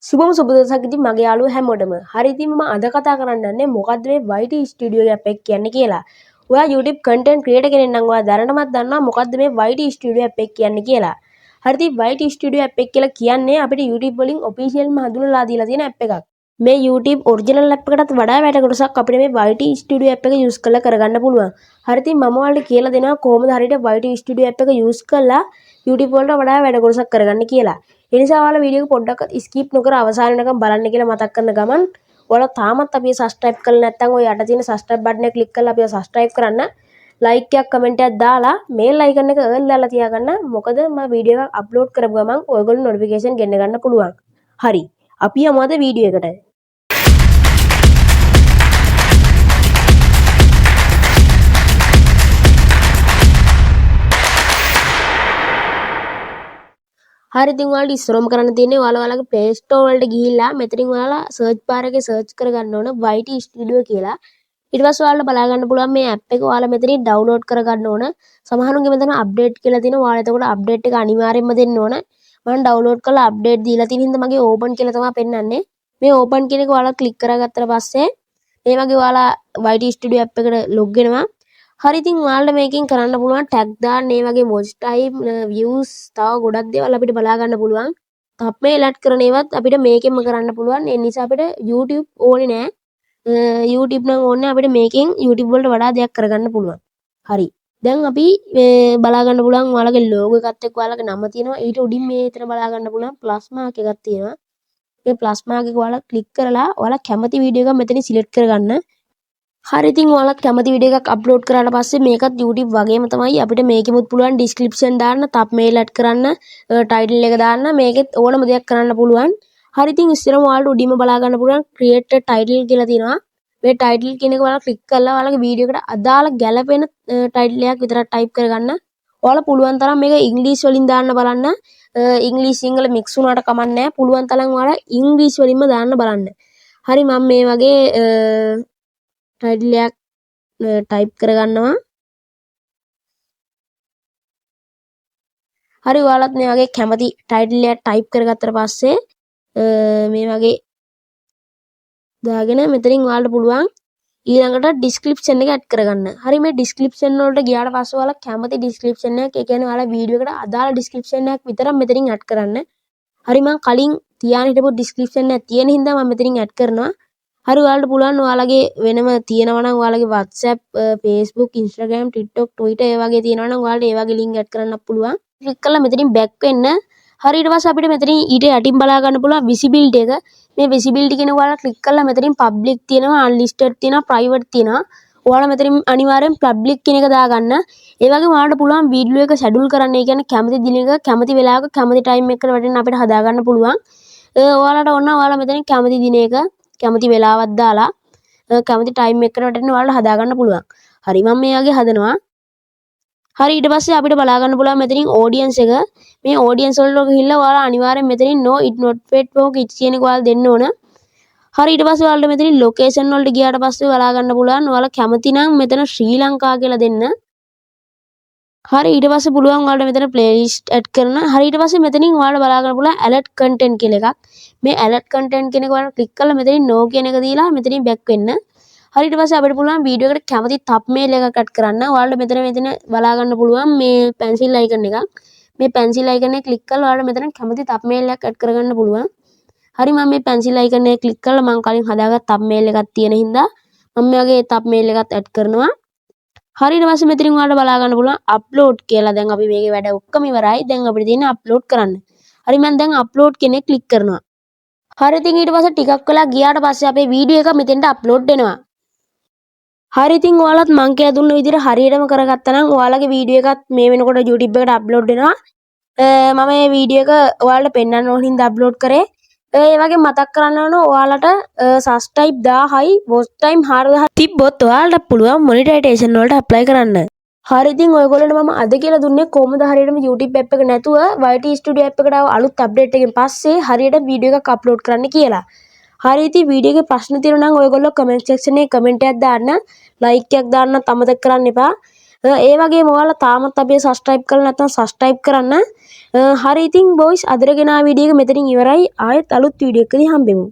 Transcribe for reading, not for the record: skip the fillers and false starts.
සුබම සුබ දවසක් ඉතින් මගේ යාළුවෝ හැමෝටම. හරි ඉතින් මම අද කතා කරන්න යන්නේ මොකද්ද මේ YT Studio app එක කියන්නේ කියලා. ඔයා YouTube content creator කෙනෙක් නම් ඔයා දැනටමත් දන්නවා මොකද්ද මේ YT Studio app එක කියන්නේ කියලා. හරි ඉතින් YT Studio app එක කියලා කියන්නේ අපිට YouTube වලින් officialම හඳුන්වලා දීලා තියෙන app එකක්. මේ YouTube original app එකටත් වඩා වැඩ කොටසක් අපිට මේ YT Studio app එක use කරලා කරගන්න පුළුවන්. හරි ඉතින් මම ඔයාලට කියලා දෙනවා කොහොමද හරියට YT Studio app එක use කරලා YouTube වලට වඩා වැඩ කොටසක් කරගන්න කියලා. ඒ නිසා ඔයාලා වීඩියෝ එක පොඩ්ඩක් ස්කිප් නොකර අවසාන වෙනකම් බලන්න කියලා මතක් කරන ගමන් ඔයාලා තාමත් අපිව subscribe කරලා නැත්නම් ඔය යට තියෙන subscribe button එක click කරලා අපිව subscribe කරන්න. like එකක් comment එකක් දාලා mail icon එක early දාලා තියාගන්න. මොකද මම වීඩියෝ එකක් upload කරපු ගමන් ඔයගොල්ලෝ notification ගෙන්න ගන්න පුළුවන්. හරි. අපි යමු අද වීඩියෝ එකට. හරි ඉතින් ඔයාලට ඉස්සරම කරන්න තියෙන්නේ ඔයාලගේ Play Store වලට ගිහිල්ලා මෙතනින් ඔයාලා search bar එකේ search කරගන්න ඕන YT Studio කියලා. ඊට පස්සේ ඔයාලට බලා ගන්න පුළුවන් මේ app එක ඔයාලා මෙතනින් download කරගන්න ඕන. සමහරුන්ගේ මෙතන update කියලා තියෙනවා. ඔයාලා එතකොට update එක අනිවාර්යයෙන්ම දෙන්න ඕන. මම download කරලා update දීලා තියෙන හින්දා මගේ open කියලා තමයි පෙන්නන්නේ. මේ open කියන එක ඔයාලා click කරගත්තට පස්සේ මේ වගේ ඔයාලා YT Studio app එකට log වෙනවා. හරි ඉතින් ඔයාලට මේකෙන් කරන්න පුළුවන් tag දාන්න මේ වගේ watch time views තව ගොඩක් දේවල් අපිට බලා ගන්න පුළුවන්. thumbnail add කරන ඒවත් අපිට මේකෙන්ම කරන්න පුළුවන්. ඒ නිසා අපිට YouTube ඕනේ නෑ. YouTube නම් ඕනේ අපිට මේකෙන් YouTube වලට වඩා දෙයක් කරගන්න පුළුවන්. හරි. දැන් අපි බලා ගන්න පුළුවන් ඔයාලගේ logo එකත් එක්ක ඔයාලගේ නම තියෙනවා. ඊට උඩින් මේ විතර බලා ගන්න පුළුවන් plus mark එකක් තියෙනවා. මේ plus mark එක ඔයාලා click කරලා ඔයාලා කැමති වීඩියෝ එකක් මෙතනින් select කරගන්න. හරි ඉතින් ඔයාලා කැමති වීඩියෝ එකක් අප්ලෝඩ් කරාට පස්සේ මේකත් YouTube වගේම තමයි අපිට මේකෙමුත් පුළුවන් description දාන්න, thumbnail add කරන්න, title එක දාන්න, මේකෙත් ඕනම දෙයක් කරන්න පුළුවන්. හරි ඉතින් ඉස්සරම ඔයාලට උඩින්ම බලා ගන්න පුළුවන් create a title කියලා තියෙනවා. මේ title කියන එක ඔයාලා click කරලා ඔයාලගේ වීඩියෝ එකට අදාළ ගැළපෙන title එකක් විතරක් type කරගන්න. ඔයාලා පුළුවන් තරම් මේක ඉංග්‍රීසි වලින් දාන්න බලන්න. ඉංග්‍රීසි සිංහල mix වුණාට කමක් නැහැ. පුළුවන් තරම් ඔයාලා ඉංග්‍රීසි වලින්ම දාන්න බලන්න. හරි මම මේ වගේ title එකක් type කරගන්නවා. හරි ඔයාලත් මේ වගේ කැමති title එකක් type කරගත්තට පස්සේ මේ වගේ දාගෙන මෙතනින් ඔයාලට පුළුවන් ඊළඟට description එක add කරගන්න. හරි මේ description වලට ගියාට පස්සේ ඔයාලා කැමති description එකක් ඒ කියන්නේ ඔයාලා වීඩියෝ එකට අදාළ description එකක් විතරක් මෙතනින් add කරන්න. හරි මම කලින් තියාගෙන හිටපු description එක තියෙන හින්දා මම මෙතනින් add කරනවා. හරි ඔයාලට පුළුවන් ඔයාලගේ වෙනම තියෙනවා නම් ඔයාලගේ WhatsApp, Facebook, Instagram, TikTok, Twitter ඒ වගේ තියෙනවා නම් ඔයාලට ඒ වගේ link add කරන්න පුළුවන්. ක්ලික් කරලා මෙතනින් back වෙන්න. හරි ඊට පස්සේ අපිට මෙතනින් ඊට යටින් බලා ගන්න පුළුවන් visibility එක. මේ visibility කියන ඔයාලා ක්ලික් කරලා මෙතනින් public තියෙනවා, unlisted තියෙනවා, private තියෙනවා. ඔයාලා මෙතනින් අනිවාර්යෙන් public කියන එක දාගන්න. ඒ වගේම ඔයාලට පුළුවන් වීඩියෝ එක schedule කරන්න. ඒ කියන්නේ කැමති දිනයක, කැමති වෙලාවක, කැමති time එකකට වටින්න අපිට හදා ගන්න පුළුවන්. ඔයාලට ඕන ඔයාලා මෙතනින් කැමති දිනයක කැමති වෙලාවක් දාලා කැමති ටයිම් එකකට වටෙන්න ඔයාලට හදා ගන්න පුළුවන්. හරි මම මේ වගේ හදනවා. හරි ඊට පස්සේ අපිට බලා ගන්න පුළුවන් මෙතනින් audience එක. මේ audience වලට ගිහිල්ලා ඔයාලා අනිවාර්යෙන් මෙතනින් no it not paid for kids කියන එක ඔයාලා දෙන්න ඕන. හරි ඊට පස්සේ ඔයාලට මෙතනින් location වලට ගියාට පස්සේ බලා ගන්න පුළුවන් ඔයාලා කැමති නම් මෙතන ශ්‍රී ලංකා කියලා දෙන්න. හරි ඊට පස්සේ පුළුවන් ඔයාලට මෙතන playlist add කරන. හරි ඊට පස්සේ මෙතනින් ඔයාලට බලා ගන්න පුළුවන් alert content කියලා එකක්. මේ alert content කියන එක ඔයාලා click කරලා මෙතනින් no කියන එක දීලා මෙතනින් back වෙන්න. හරි ඊට පස්සේ අපිට පුළුවන් වීඩියෝ එකට කැමති thumbnail එකක් add කරන්න. ඔයාලට මෙතන බලා ගන්න පුළුවන් මේ pencil icon එකක්. මේ pencil icon එක click කරලා ඔයාලට මෙතන කැමති thumbnail එකක් add කරගන්න පුළුවන්. හරි මම මේ pencil icon එක click කරලා මම කලින් හදාගත්ත thumbnail එකක් තියෙන හින්දා මම මේ වගේ thumbnail එකක් add කරනවා. හරි ඊට පස්සේ මෙතනින් ඔයාලට බලා ගන්න පුළුවන් upload කියලා. දැන් අපි මේකේ වැඩ ඔක්කොම ඉවරයි. දැන් අපිට තියෙන්නේ upload කරන්න. හරි මම දැන් upload කියන එක click කරනවා. හරි ඉතින් ඊට පස්සේ ටිකක් වෙලා ගියාට පස්සේ අපේ වීඩියෝ එක මෙතෙන්ට අප්ලෝඩ් වෙනවා. හරි ඉතින් ඔයාලත් මං කියලා දුන්න විදිහට හරියටම කරගත්තා නම් ඔයාලගේ වීඩියෝ එකත් මේ වෙනකොට YouTube එකට අප්ලෝඩ් වෙනවා. මම මේ වීඩියෝ එක ඔයාලට පෙන්වන්න ඕන හින්දා අප්ලෝඩ් කරේ. ඒ වගේ මතක් කරන්න ඕන ඔයාලට subscribe 1000යි watch time 4000 තිබ්බොත් ඔයාලට පුළුවන් monetization වලට apply කරන්න. හරි ඉතින් ඔයගොල්ලන්ට මම අද කියලා දුන්නේ කොහොමද හරියටම YouTube app එක නැතුව YT Studio app එකට අලුත් අප්ඩේට් එකකින් පස්සේ හරියට වීඩියෝ එකක් අප්ලෝඩ් කරන්න කියලා. හරි ඉතින් වීඩියෝ එකේ ප්‍රශ්න තියෙනවා නම් ඔයගොල්ලෝ comment section එකේ comment එකක් දාන්න, like එකක් දාන්න අමතක කරන්න එපා. ඒ වගේම ඔයාලා තාමත් අපේ සබ්ස්ක්‍රයිබ් කරලා නැත්නම් සබ්ස්ක්‍රයිබ් කරන්න. හරි ඉතින් බොයිස් අදට ගෙනා වීඩියෝ එක මෙතනින් ඉවරයි. ආයෙත් අලුත් වීඩියෝ එකකදී හම්බෙමු.